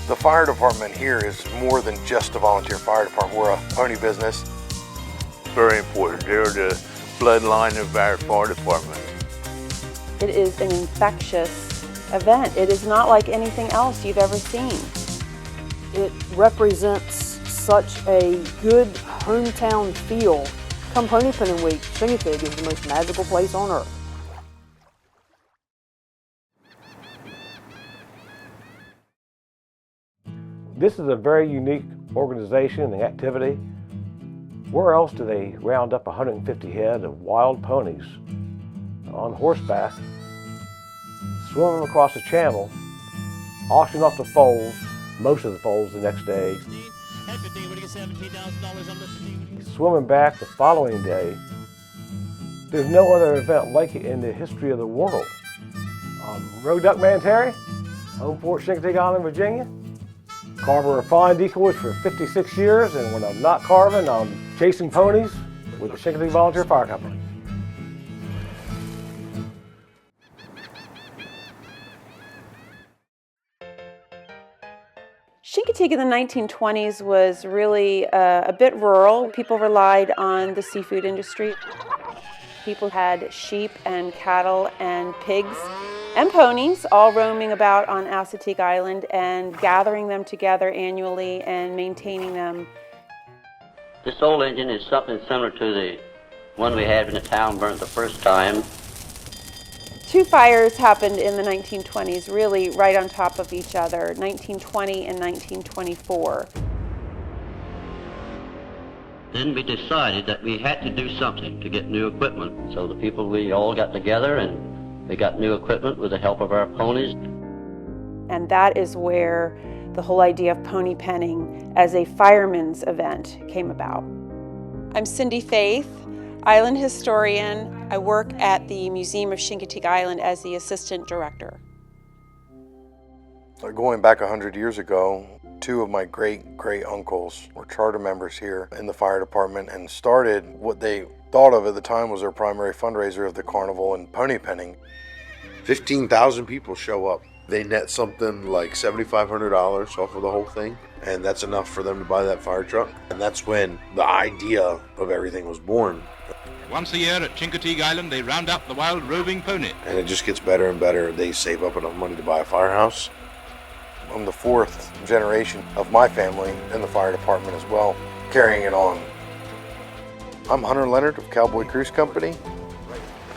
The fire department here is more than just a volunteer fire department. We're a pony business. Very important. They're the bloodline of our fire department. It is an infectious event. It is not like anything else you've ever seen. It represents such a good hometown feel. Come pony penning week, Chincoteague is the most magical place on earth. This is a very unique organization and activity. Where else do they round up 150 head of wild ponies on horseback, swim them across the channel, auction off the foals, most of the foals the next day, swimming back the following day? There's no other event like it in the history of the world. Road Duck Man Terry, home port Chincoteague Island, Virginia. Carver of fine decoys for 56 years, and when I'm not carving, I'm chasing ponies with the Chincoteague Volunteer Fire Company. Chincoteague in the 1920s was really a bit rural. People relied on the seafood industry. People had sheep and cattle and pigs and ponies all roaming about on Chincoteague Island and gathering them together annually and maintaining them. This old engine is something similar to the one we had when the town burnt the first time. Two fires happened in the 1920s, really right on top of each other, 1920 and 1924. Then we decided that we had to do something to get new equipment. So the people, we all got together and we got new equipment with the help of our ponies. And that is where the whole idea of pony penning as a fireman's event came about. I'm Cindy Faith, island historian. I work at the Museum of Chincoteague Island as the assistant director. Going back 100 years ago, two of my great uncles were charter members here in the fire department and started what they thought of at the time was their primary fundraiser of the carnival and pony penning. 15,000 people show up. They net something like $7,500 off of the whole thing, and that's enough for them to buy that fire truck. And that's when the idea of everything was born. Once a year at Chincoteague Island, they round up the wild roving pony. And it just gets better and better. They save up enough money to buy a firehouse. I'm the fourth generation of my family in the fire department as well, carrying it on. I'm Hunter Leonard of Cowboy Cruise Company,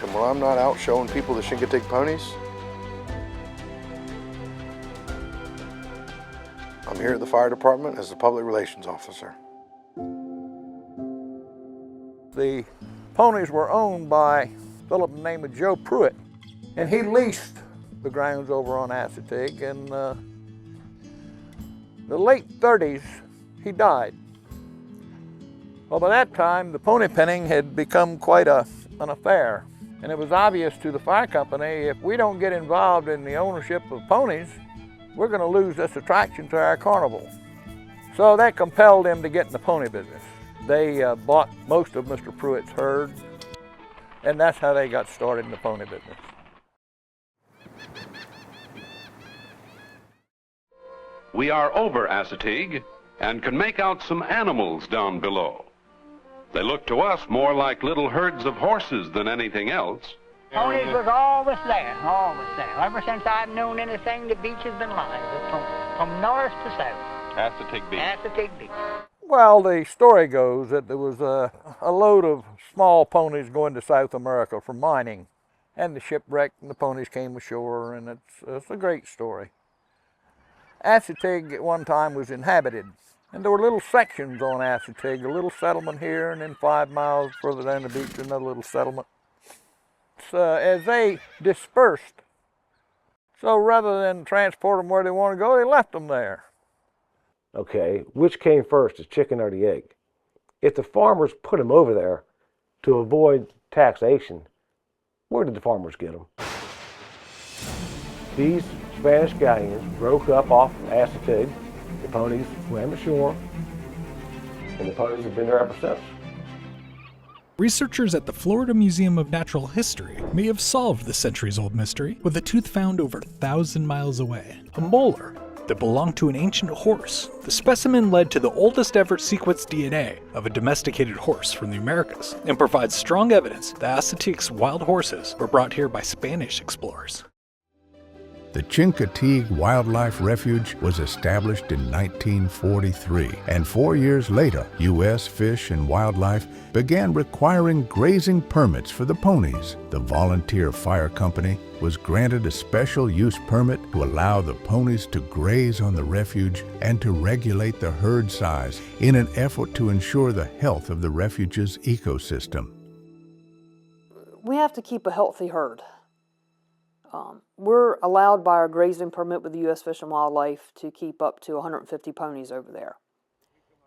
and when I'm not out showing people the Chincoteague ponies, I'm here at the fire department as the public relations officer. The ponies were owned by a fellow by the name of Joe Pruitt, and he leased the grounds over on Chincoteague. In the late 30s, he died. Well, by that time, the pony penning had become quite an affair, and it was obvious to the fire company, if we don't get involved in the ownership of ponies, we're going to lose this attraction to our carnival. So that compelled them to get in the pony business. They bought most of Mr. Pruitt's herd, and that's how they got started in the pony business. We are over Chincoteague and can make out some animals down below. They look to us more like little herds of horses than anything else. Ponies was always there, always there. Ever since I've known anything, the beach has been lined from north to south. Chincoteague Beach. Chincoteague Beach. Well, the story goes that there was a load of small ponies going to South America for mining, and the shipwrecked and the ponies came ashore, and it's a great story. Chincoteague at one time was inhabited, and there were little sections on Chincoteague, a little settlement here, and then 5 miles further down the beach, another little settlement. As they dispersed, so rather than transport them where they want to go, they left them there. Okay, which came first, the chicken or the egg? If the farmers put them over there to avoid taxation, where did the farmers get them? These Spanish galleons broke up off Chincoteague, the ponies swam ashore, and the ponies have been there ever since. Researchers at the Florida Museum of Natural History may have solved the centuries-old mystery with a tooth found over 1,000 miles away, a molar, that belonged to an ancient horse. The specimen led to the oldest ever sequenced DNA of a domesticated horse from the Americas and provides strong evidence that Assateague's wild horses were brought here by Spanish explorers. The Chincoteague Wildlife Refuge was established in 1943, and 4 years later, U.S. Fish and Wildlife began requiring grazing permits for the ponies. The Volunteer Fire Company was granted a special use permit to allow the ponies to graze on the refuge and to regulate the herd size in an effort to ensure the health of the refuge's ecosystem. We have to keep a healthy herd. We're allowed by our grazing permit with the U.S. Fish and Wildlife to keep up to 150 ponies over there.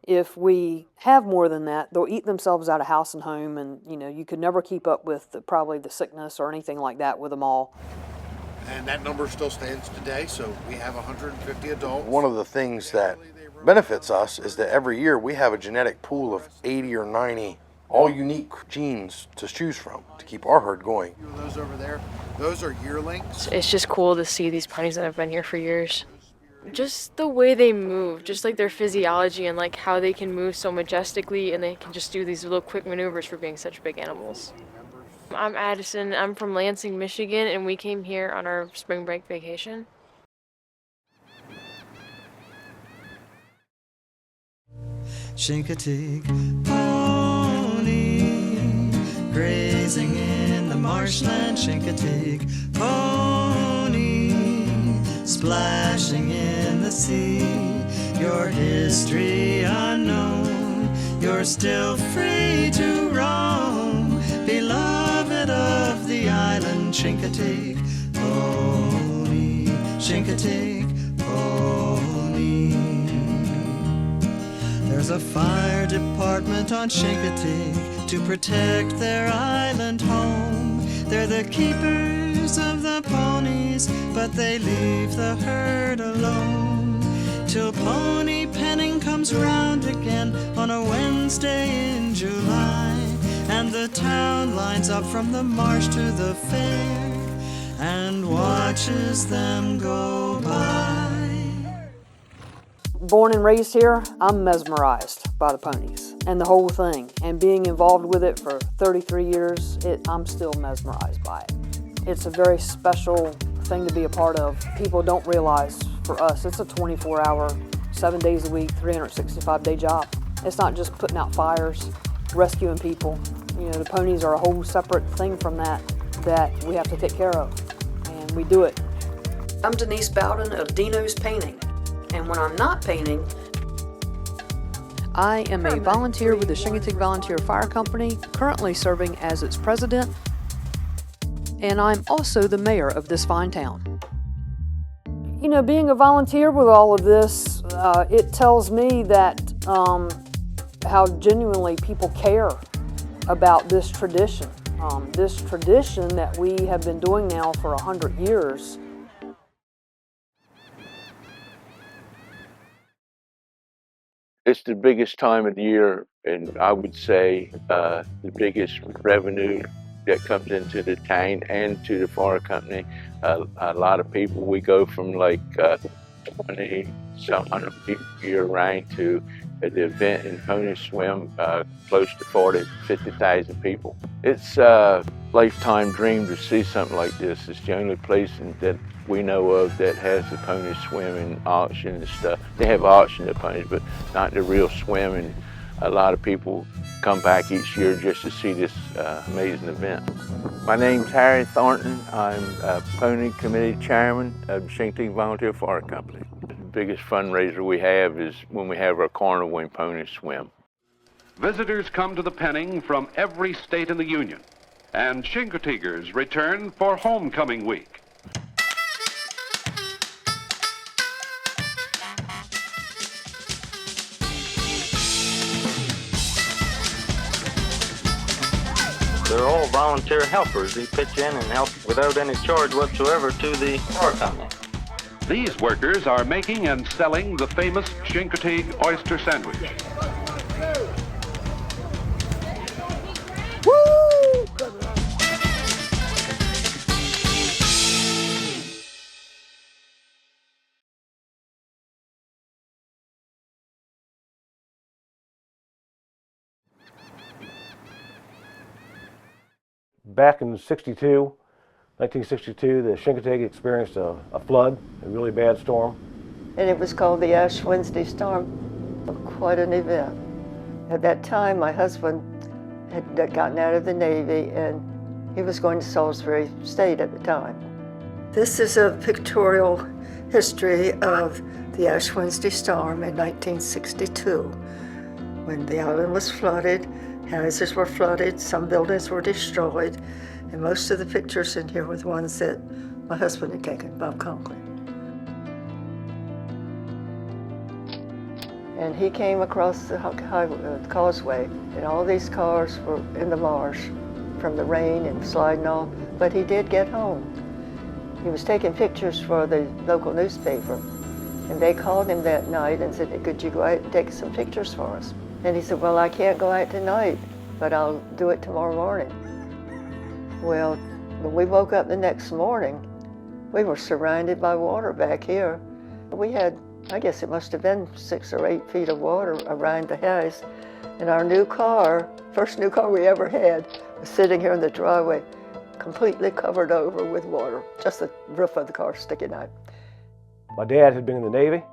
If we have more than that, they'll eat themselves out of house and home, and you could never keep up with probably the sickness or anything like that with them all. And that number still stands today, so we have 150 adults. One of the things that benefits us is that every year we have a genetic pool of 80 or 90 all unique genes to choose from to keep our herd going. Those over there, those are yearlings. It's just cool to see these ponies that have been here for years. Just the way they move, just like their physiology and like how they can move so majestically, and they can just do these little quick maneuvers for being such big animals. I'm Addison, I'm from Lansing, Michigan, and we came here on our spring break vacation. Chincoteague pony, grazing in the marshland. Chincoteague pony, splashing in the sea. Your history unknown, you're still free to roam, beloved of the island. Chincoteague pony, Chincoteague pony. There's a fire department on Chincoteague to protect their island home. They're the keepers of the ponies, but they leave the herd alone till pony penning comes round again on a Wednesday in July, and the town lines up from the marsh to the fair and watches them go by. Born and raised here, I'm mesmerized by the ponies and the whole thing. And being involved with it for 33 years, I'm still mesmerized by it. It's a very special thing to be a part of. People don't realize, for us, it's a 24-hour, 7 days a week, 365-day job. It's not just putting out fires, rescuing people. The ponies are a whole separate thing from that we have to take care of, and we do it. I'm Denise Bowden of Dino's Painting. And when I'm not painting, I am a volunteer with the Chincoteague Volunteer Fire Company, currently serving as its president, and I'm also the mayor of this fine town. Being a volunteer with all of this, it tells me that how genuinely people care about this tradition that we have been doing now for 100 years. It's the biggest time of the year, and I would say the biggest revenue that comes into the town and to the fire company. A lot of people, we go from like 20-some people year round to the event in Pony Swim, close to 40,000 to 50,000 people. It's a lifetime dream to see something like this. It's the only place that we know of that has the pony swimming auction and stuff. They have auction of ponies, but not the real swimming. A lot of people come back each year just to see this amazing event. My name's Harry Thornton. I'm a Pony Committee Chairman of the Chincoteague Volunteer Fire Company. The biggest fundraiser we have is when we have our carnival and pony swim. Visitors come to the penning from every state in the Union, and Chincoteaguers return for homecoming week. They're all volunteer helpers. They pitch in and help without any charge whatsoever to the fire company. These workers are making and selling the famous Chincoteague oyster sandwich. Back in 1962, the Chincoteague experienced a flood, a really bad storm. And it was called the Ash Wednesday Storm. Quite an event. At that time, my husband had gotten out of the Navy and he was going to Salisbury State at the time. This is a pictorial history of the Ash Wednesday Storm in 1962, when the island was flooded, houses were flooded, some buildings were destroyed, and most of the pictures in here were the ones that my husband had taken, Bob Conklin. And he came across the causeway, and all these cars were in the marsh from the rain and sliding off, but he did get home. He was taking pictures for the local newspaper, and they called him that night and said, could you go out and take some pictures for us? And he said, well, I can't go out tonight, but I'll do it tomorrow morning. Well, when we woke up the next morning, we were surrounded by water back here. We had, I guess it must have been 6 or 8 feet of water around the house. And our new car, first new car we ever had, was sitting here in the driveway, completely covered over with water, just the roof of the car sticking out. My dad had been in the Navy.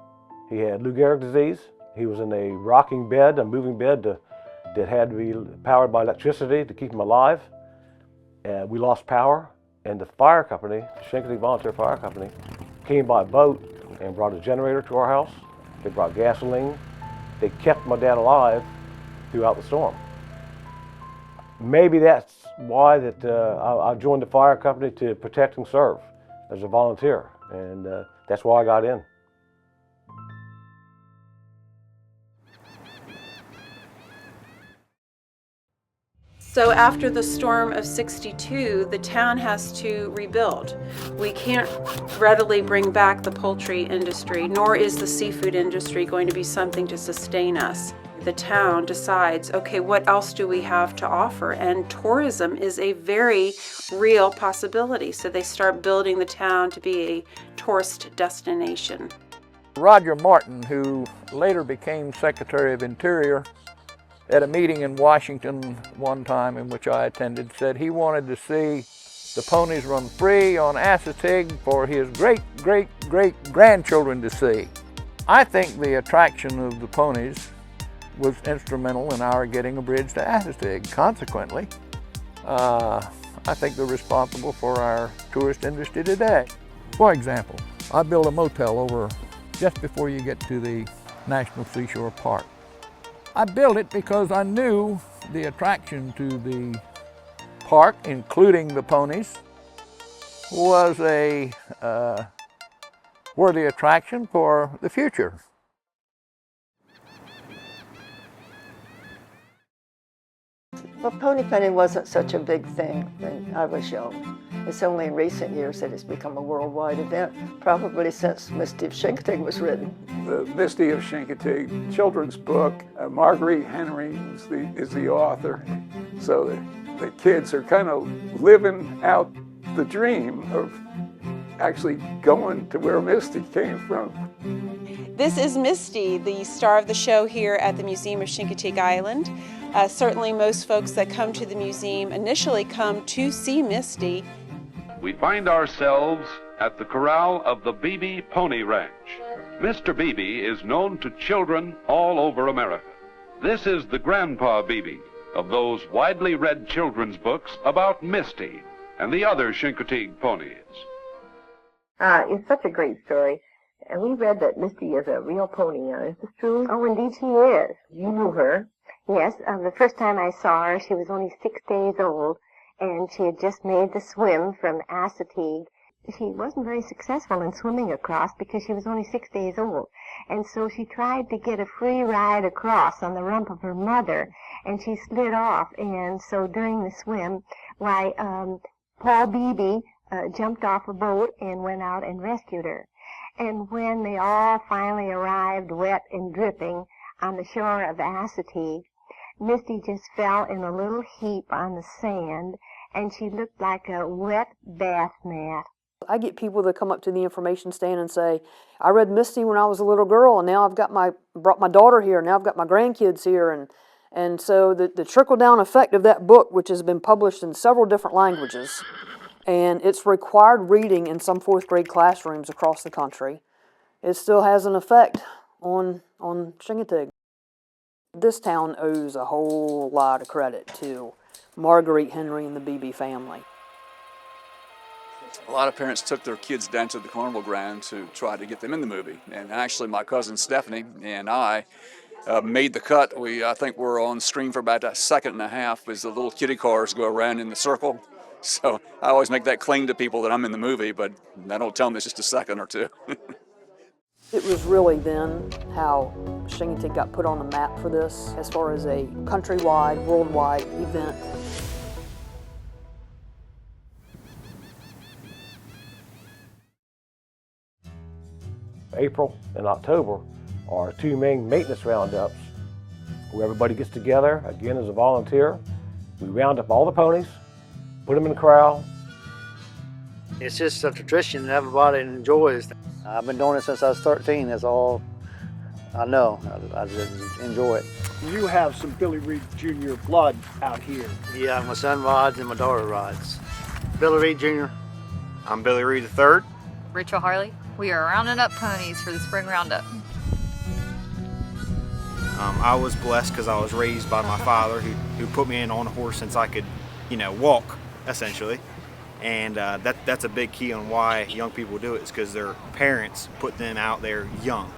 He had Lou Gehrig's disease. He was in a rocking bed, a moving bed that had to be powered by electricity to keep him alive. We lost power, and the fire company, the Chincoteague Volunteer Fire Company, came by boat and brought a generator to our house. They brought gasoline. They kept my dad alive throughout the storm. Maybe that's why I joined the fire company, to protect and serve as a volunteer, and that's why I got in. So after the storm of '62, the town has to rebuild. We can't readily bring back the poultry industry, nor is the seafood industry going to be something to sustain us. The town decides, okay, what else do we have to offer? And tourism is a very real possibility. So they start building the town to be a tourist destination. Roger Martin, who later became Secretary of Interior, at a meeting in Washington one time in which I attended, said he wanted to see the ponies run free on Assateague for his great-great-great-grandchildren to see. I think the attraction of the ponies was instrumental in our getting a bridge to Assateague. Consequently, I think they're responsible for our tourist industry today. For example, I built a motel over just before you get to the National Seashore Park. I built it because I knew the attraction to the park, including the ponies, was a worthy attraction for the future. Well, pony penning wasn't such a big thing when I was young. It's only in recent years that it's become a worldwide event, probably since Misty of Chincoteague was written. The Misty of Chincoteague children's book, Marguerite Henry is the author. So the kids are kind of living out the dream of actually going to where Misty came from. This is Misty, the star of the show here at the Museum of Chincoteague Island. Certainly most folks that come to the museum initially come to see Misty. We find ourselves at the corral of the Beebe Pony Ranch. Mr. Beebe is known to children all over America. This is the Grandpa Beebe of those widely read children's books about Misty and the other Chincoteague ponies. It's such a great story. And we read that Misty is a real pony. Is this true? Oh, indeed she is. You knew her? Yes, the first time I saw her, she was only 6 days old, and she had just made the swim from Assateague. She wasn't very successful in swimming across because she was only 6 days old, and so she tried to get a free ride across on the rump of her mother, and she slid off, and so during the swim, Paul Beebe jumped off a boat and went out and rescued her. And when they all finally arrived, wet and dripping, on the shore of Assateague, Misty just fell in a little heap on the sand, and she looked like a wet bath mat. I get people that come up to the information stand and say, I read Misty when I was a little girl, and now brought my daughter here, and now I've got my grandkids here, And so the trickle-down effect of that book, which has been published in several different languages, and it's required reading in some fourth grade classrooms across the country, it still has an effect on Chincoteague. This town owes a whole lot of credit to Marguerite Henry and the Beebe family. A lot of parents took their kids down to the carnival ground to try to get them in the movie. And actually my cousin Stephanie and I made the cut. I think we're on screen for about a second and a half as the little kiddie cars go around in the circle. So I always make that claim to people that I'm in the movie, but I don't tell them it's just a second or two. It was really then how Chincoteague got put on the map for this as far as a countrywide, worldwide event. April and October are two main maintenance roundups where everybody gets together, again as a volunteer. We round up all the ponies, put them in the corral. It's just a tradition that everybody enjoys. I've been doing it since I was 13. That's all I know. I just enjoy it. You have some Billy Reed Jr. blood out here. Yeah, my son rides and my daughter rides. Billy Reed Jr. I'm Billy Reed III. Rachel Harley. We are rounding up ponies for the spring roundup. I was blessed because I was raised by my father who put me in on a horse since I could, walk, essentially. And that's a big key on why young people do it, is because their parents put them out there young.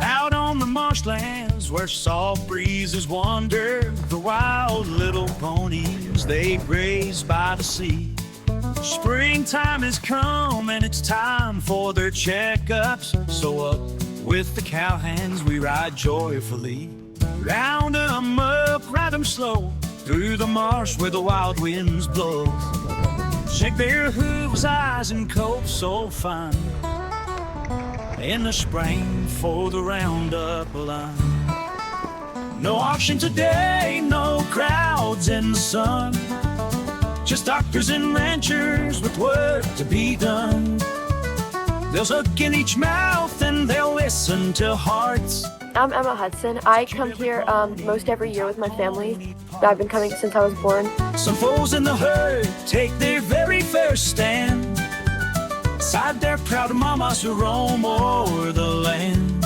Out on the marshlands where soft breezes wander, the wild little ponies they graze by the sea. Springtime has come and it's time for their checkups. So up with the cowhands we ride joyfully. Round 'em up, ride 'em slow, through the marsh where the wild winds blow. Shake their hooves, eyes, and coats so fine. In the spring for the roundup line. No auction today, no crowds in the sun. Just doctors and ranchers with work to be done. They'll look in each mouth and they'll listen to hearts. I'm Emma Hudson. I come here most every year with my family. I've been coming since I was born. Some foals in the herd take their very first stand beside their proud mamas who roam o'er the land.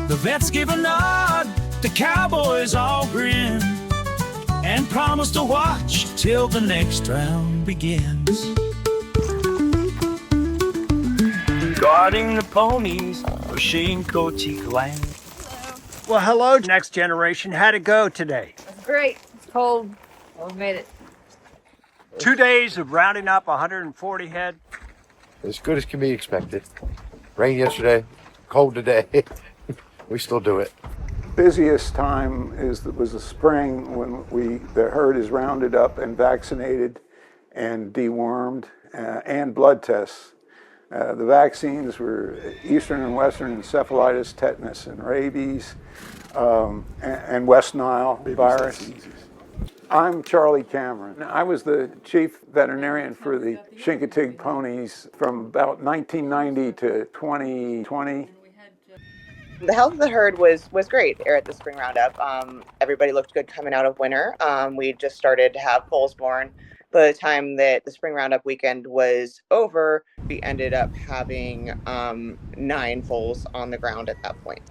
The vets give a nod, the cowboys all grin, and promise to watch till the next round begins. Guarding the ponies of Chincoteague land. Well, hello, next generation. How'd it go today? Great. It's cold. Well, we made it. 2 days of rounding up 140 head. As good as can be expected. Rain yesterday, cold today. We still do it. Busiest time was the spring when the herd is rounded up and vaccinated and dewormed and blood tests. The vaccines were Eastern and Western encephalitis, tetanus, and rabies, and West Nile virus. I'm Charlie Cameron. I was the chief veterinarian for the Chincoteague ponies from about 1990 to 2020. The health of the herd was great here at the spring roundup. Everybody looked good coming out of winter. We just started to have foals born. By the time that the spring roundup weekend was over, we ended up having 9 foals on the ground at that point.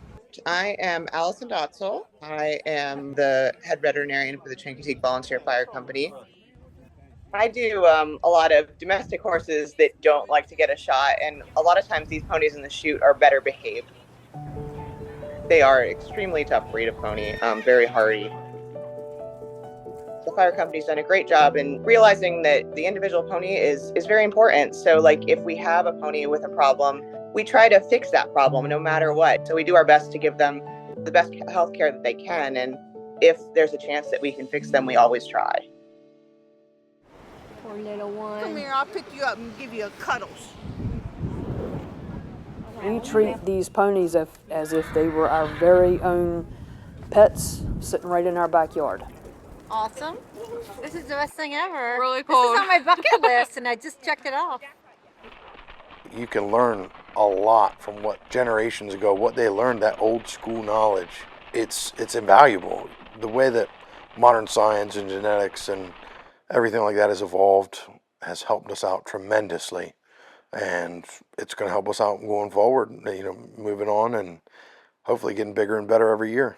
I am Allison Dotzel. I am the head veterinarian for the Chincoteague Volunteer Fire Company. I do a lot of domestic horses that don't like to get a shot, and a lot of times these ponies in the chute are better behaved. They are an extremely tough breed of pony, very hardy. The fire company's done a great job in realizing that the individual pony is very important. So like if we have a pony with a problem, we try to fix that problem no matter what. So we do our best to give them the best health care that they can. And if there's a chance that we can fix them, we always try. Poor little one. Come here, I'll pick you up and give you a cuddles. We treat these ponies as if they were our very own pets sitting right in our backyard. Awesome. This is the best thing ever. Really cool. This is on my bucket list and I just checked it off. You can learn a lot from what generations ago, what they learned, that old school knowledge. It's invaluable. The way that modern science and genetics and everything like that has evolved has helped us out tremendously. And it's going to help us out going forward, moving on and hopefully getting bigger and better every year.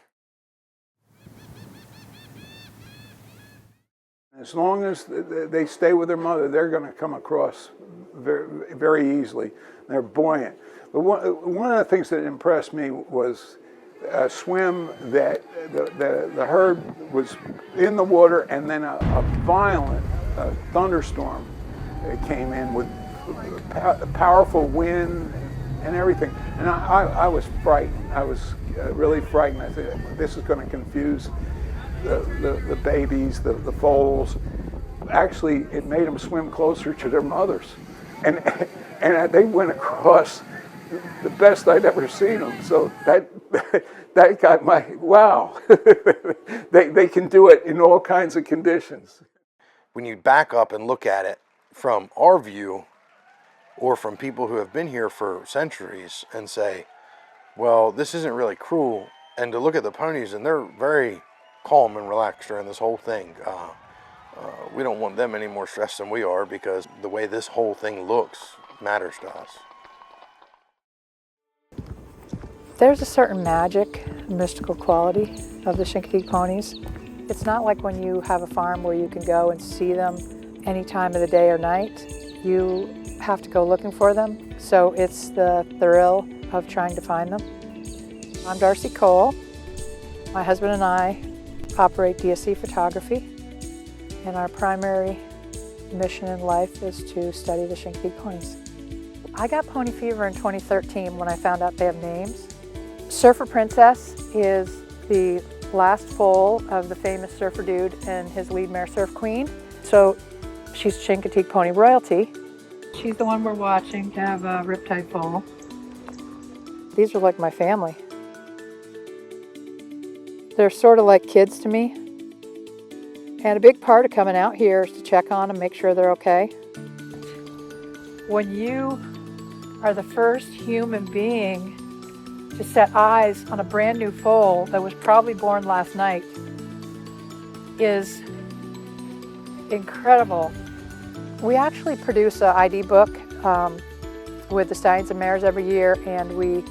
As long as they stay with their mother, they're going to come across very, very easily. They're buoyant. But one of the things that impressed me was a swim that the herd was in the water, and then a violent thunderstorm came in with powerful wind and everything. And I was frightened. I was really frightened. I said, this is going to confuse the babies, the foals. Actually, it made them swim closer to their mothers. And they went across the best I'd ever seen them. So that got my, wow. They can do it in all kinds of conditions. When you back up and look at it from our view, or from people who have been here for centuries and say, well, this isn't really cruel, and to look at the ponies, and they're very calm and relaxed during this whole thing. We don't want them any more stressed than we are, because the way this whole thing looks matters to us. There's a certain magic, mystical quality of the Chincoteague ponies. It's not like when you have a farm where you can go and see them any time of the day or night. You have to go looking for them, so it's the thrill of trying to find them. I'm Darcy Cole. My husband and I operate DSC Photography, and our primary mission in life is to study the Chincoteague ponies. I got pony fever in 2013 when I found out they have names. Surfer Princess is the last foal of the famous surfer dude and his lead mare Surf Queen. So she's Chincoteague pony royalty. She's the one we're watching to have a riptide foal. These are like my family. They're sort of like kids to me. And a big part of coming out here is to check on them, make sure they're okay. When you are the first human being to set eyes on a brand new foal that was probably born last night is incredible. We actually produce an ID book with the stallions and mares every year, and we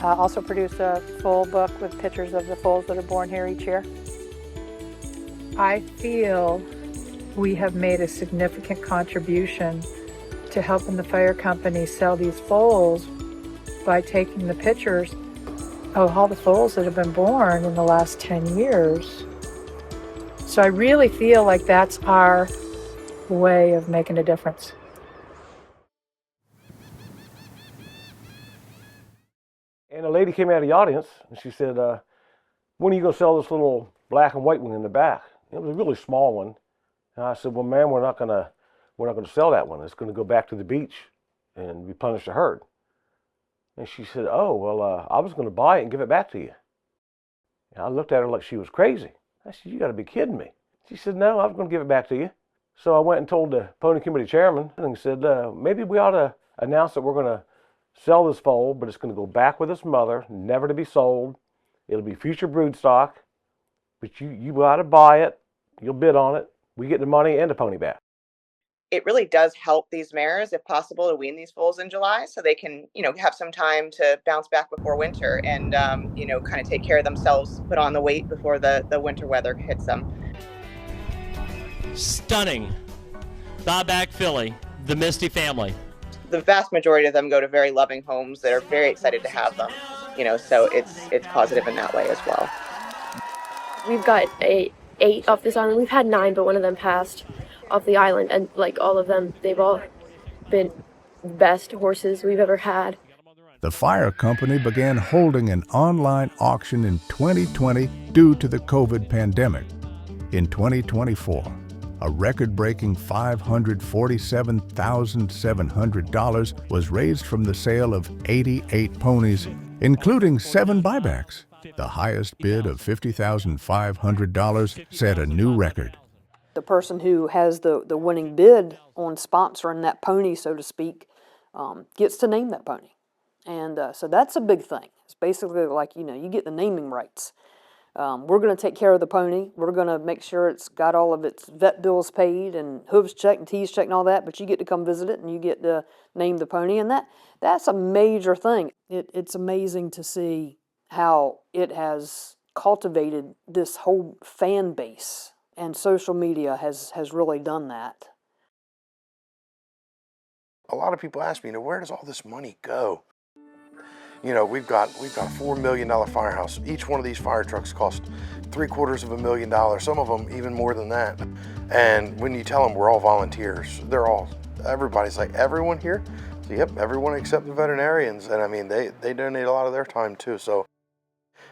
also produce a full book with pictures of the foals that are born here each year. I feel we have made a significant contribution to helping the fire company sell these foals by taking the pictures of all the foals that have been born in the last 10 years. So I really feel like that's our way of making a difference. And a lady came out of the audience and she said, when are you going to sell this little black and white one in the back? It was a really small one. And I said, well, ma'am, we're not going to sell that one. It's going to go back to the beach and replenish the herd. And she said, oh, well, I was going to buy it and give it back to you. And I looked at her like she was crazy. I said, you got to be kidding me. She said, no, I was going to give it back to you. So I went and told the pony committee chairman and said, maybe we ought to announce that we're going to sell this foal, but it's going to go back with its mother, never to be sold. It'll be future brood stock, but you ought to buy it. You'll bid on it. We get the money and the pony back. It really does help these mares, if possible, to wean these foals in July so they can, have some time to bounce back before winter and, kind of take care of themselves, put on the weight before the winter weather hits them. Stunning. Bobback filly, the Misty family. The vast majority of them go to very loving homes that are very excited to have them, so it's positive in that way as well. We've got 8 off this island. We've had 9, but one of them passed off the island, and like all of them, they've all been the best horses we've ever had. The fire company began holding an online auction in 2020 due to the COVID pandemic. In 2024, a record-breaking $547,700 was raised from the sale of 88 ponies, including 7 buybacks. The highest bid of $50,500 set a new record. The person who has the winning bid on sponsoring that pony, so to speak, gets to name that pony. And so that's a big thing. It's basically like, you get the naming rights. We're going to take care of the pony. We're going to make sure it's got all of its vet bills paid and hooves checked and teeth checked and all that, but you get to come visit it and you get to name the pony, and that's a major thing. It's amazing to see how it has cultivated this whole fan base, and social media has really done that. A lot of people ask me, where does all this money go? We've got a $4 million firehouse. Each one of these fire trucks cost $750,000. Some of them even more than that. And when you tell them we're all volunteers, everybody's like, everyone here? So, yep, everyone except the veterinarians. And I mean, they donate a lot of their time too. So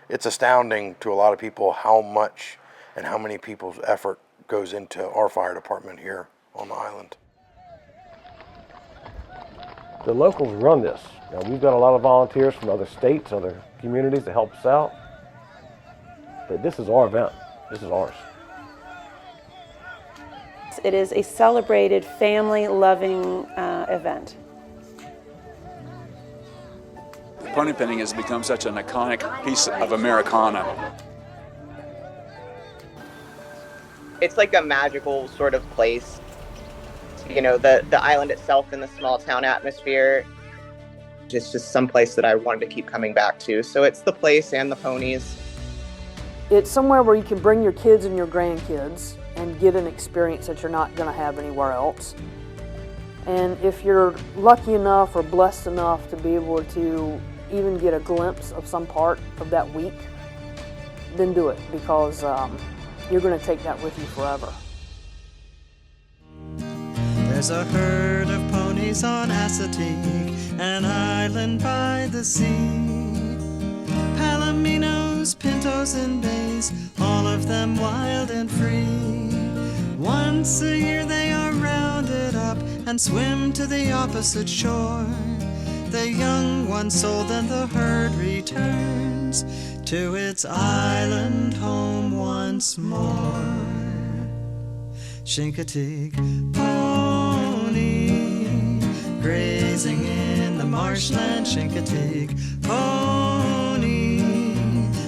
it's astounding to a lot of people how much and how many people's effort goes into our fire department here on the island. The locals run this. Now, we've got a lot of volunteers from other states, other communities to help us out. But this is our event. This is ours. It is a celebrated, family-loving event. Pony pinning has become such an iconic piece of Americana. It's like a magical sort of place. The island itself and the small town atmosphere. It's just some place that I wanted to keep coming back to. So it's the place and the ponies. It's somewhere where you can bring your kids and your grandkids and get an experience that you're not going to have anywhere else. And if you're lucky enough or blessed enough to be able to even get a glimpse of some part of that week, then do it, because you're going to take that with you forever. There's a herd of ponies on Chincoteague, an island by the sea. Palominos, pintos, and bays, all of them wild and free. Once a year they are rounded up and swim to the opposite shore. The young ones sold and the herd returns to its island home once more. Chincoteague pony, grazing in the marshland. Chincoteague pony,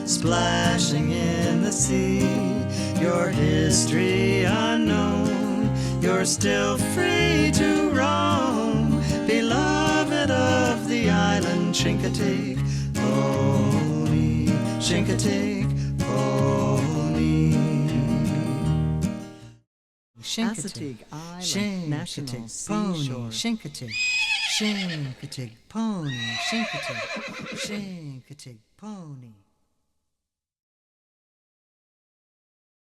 splashing in the sea. Your history unknown, you're still free to roam, beloved of the island. Chincoteague pony, Chincoteague pony. Chincoteague Island National Seashore. Chincoteague, Chincoteague Pony, Chincoteague, Chincoteague Pony.